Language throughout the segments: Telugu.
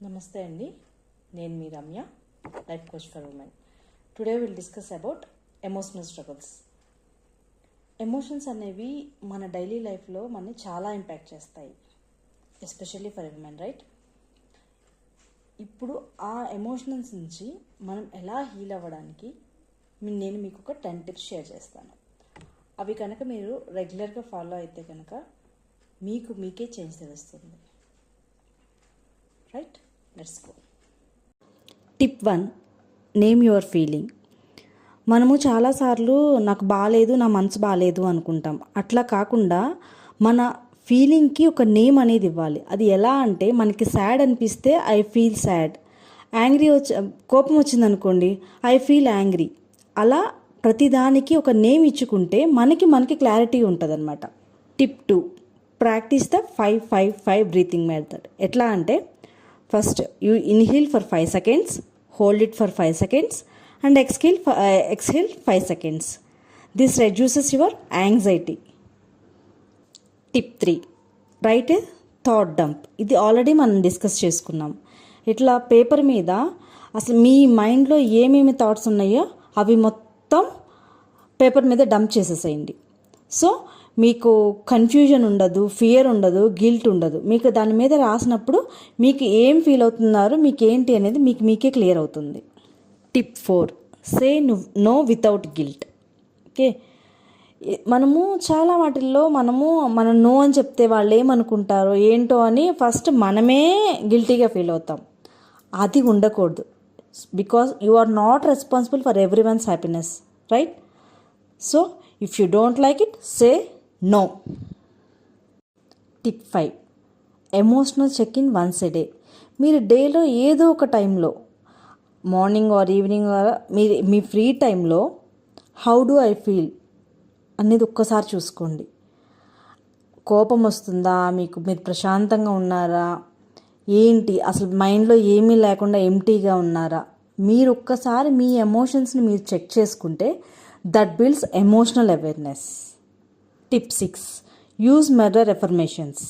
నమస్తే అండి, నేను మీ Ramya, life coach for women. Today will discuss about emotional struggles. Emotions అనేవి మన డైలీ లైఫ్లో మనని చాలా ఇంపాక్ట్ చేస్తాయి, ఎస్పెషల్లీ ఫర్ ఉమెన్, రైట్? ఇప్పుడు ఆ ఎమోషనల్స్ నుంచి మనం ఎలా హీల్ అవ్వడానికి నేను మీకు ఒక 10 టిప్స్ షేర్ చేస్తాను. అవి కనుక మీరు రెగ్యులర్గా ఫాలో అయితే కనుక మీకే చేంజ్ తెలుస్తుంది, right? Let's go. Tip 1, name your feeling. మనము చాలాసార్లు నాకు బాగాలేదు, నా మనసు బాగాలేదు అనుకుంటాం. అట్లా కాకుండా మన ఫీలింగ్కి ఒక నేమ్ అనేది ఇవ్వాలి. అది ఎలా అంటే, మనకి సాడ్ అనిపిస్తే ఐ ఫీల్ సాడ్, కోపం వచ్చిందనుకోండి ఐ ఫీల్ యాంగ్రీ. అలా ప్రతిదానికి ఒక నేమ్ ఇచ్చుకుంటే మనకి క్లారిటీ ఉంటుంది అనమాట. Tip 2, practice the 5-5-5 breathing method. ఎట్లా అంటే, first you inhale for 5 seconds, hold it for 5 seconds and exhale 5 seconds. This reduces your anxiety. Tip 3, write a thought dump. ఇది ఆల్రెడీ మనం డిస్కస్ చేసుకున్నాం. ఇట్లా పేపర్ మీద అసలు మీ మైండ్లో ఏమేమి థాట్స్ ఉన్నాయో అవి మొత్తం పేపర్ మీద డంప్ చేసేసేయండి. సో మీకు కన్ఫ్యూజన్ ఉండదు, ఫియర్ ఉండదు, గిల్ట్ ఉండదు. మీకు దాని మీద రాసినప్పుడు మీకు ఏం ఫీల్ అవుతున్నారు, మీకు ఏంటి అనేది మీకే క్లియర్ అవుతుంది. Tip 4, say no without guilt. Okay, మనము చాలా వాటిల్లో మనం నో అని చెప్తే వాళ్ళు ఏమనుకుంటారో ఏంటో అని ఫస్ట్ మనమే గిల్టీగా ఫీల్ అవుతాం. అది ఉండకూడదు. Because you are not responsible for everyone's happiness, right? So if you don't like it, say no. Tip 5, emotional check in once a day. మీరు డేలో ఏదో ఒక టైంలో, మార్నింగ్ ఆర్ ఈవినింగ్ ఆర్ మీ ఫ్రీ టైంలో హౌ డు ఐ ఫీల్ అనేది ఒక్కసారి చూసుకోండి. కోపం వస్తుందా, మీరు ప్రశాంతంగా ఉన్నారా, ఏంటి అసలు మైండ్లో ఏమీ లేకుండా ఎంటీగా ఉన్నారా? మీరు ఒక్కసారి మీ ఎమోషన్స్ని మీరు చెక్ చేసుకుంటే that builds emotional awareness. Tip 6, use mirror affirmations.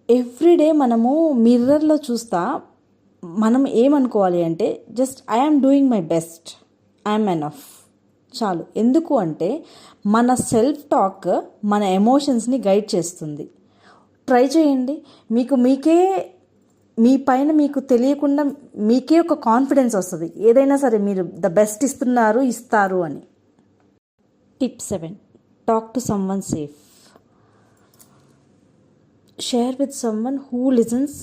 Everyday మనము మిర్రర్లో చూస్తా మనం ఏమనుకోవాలి అంటే, just I'm doing my best, I'm enough, చాలు. ఎందుకు అంటే మన సెల్ఫ్ టాక్ మన ఎమోషన్స్ని గైడ్ చేస్తుంది. ట్రై చేయండి. మీ పైన మీకు తెలియకుండా మీకే ఒక కాన్ఫిడెన్స్ వస్తుంది, ఏదైనా సరే మీరు ద బెస్ట్ ఇస్తారు అని. Tip 7, talk to someone safe. Share with someone who listens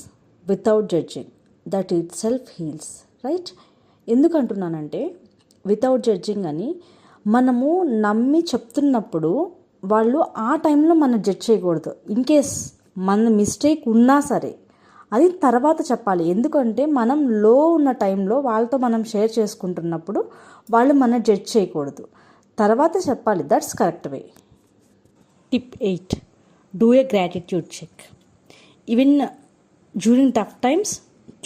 without judging. That it self heels, right? ఎందుకు అంటున్నానంటే, వితౌట్ జడ్జింగ్ అని మనము నమ్మి చెప్తున్నప్పుడు వాళ్ళు ఆ టైంలో మనం జడ్జ్ చేయకూడదు. ఇన్ కేస్ మన మిస్టేక్ ఉన్నా సరే అది తర్వాత చెప్పాలి. ఎందుకంటే మనం లో ఉన్న టైంలో వాళ్ళతో మనం షేర్ చేసుకుంటున్నప్పుడు వాళ్ళు మన జడ్జ్ చేయకూడదు, తర్వాత చెప్పాలి. That's correct way. Tip 8, do a gratitude check. Even during tough times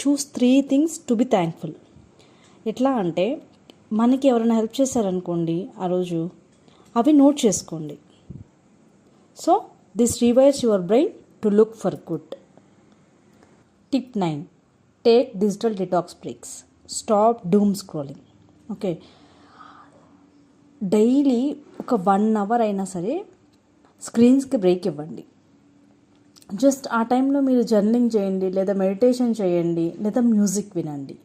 choose 3 things to be thankful. ఎట్లా అంటే, మనకి ఎవరైనా హెల్ప్ చేశారనుకోండి ఆ రోజు, అవి నోట్ చేసుకోండి. So this rewires your brain to look for good. Tip 9, take digital detox breaks. Stop doom scrolling. Okay, daily ఒక 1 hour అయినా సరే స్క్రీన్స్కి బ్రేక్ ఇవ్వండి. జస్ట్ ఆ టైంలో మీరు జర్నలింగ్ చేయండి, లేదా మెడిటేషన్ చేయండి, లేదా మ్యూజిక్ వినండి.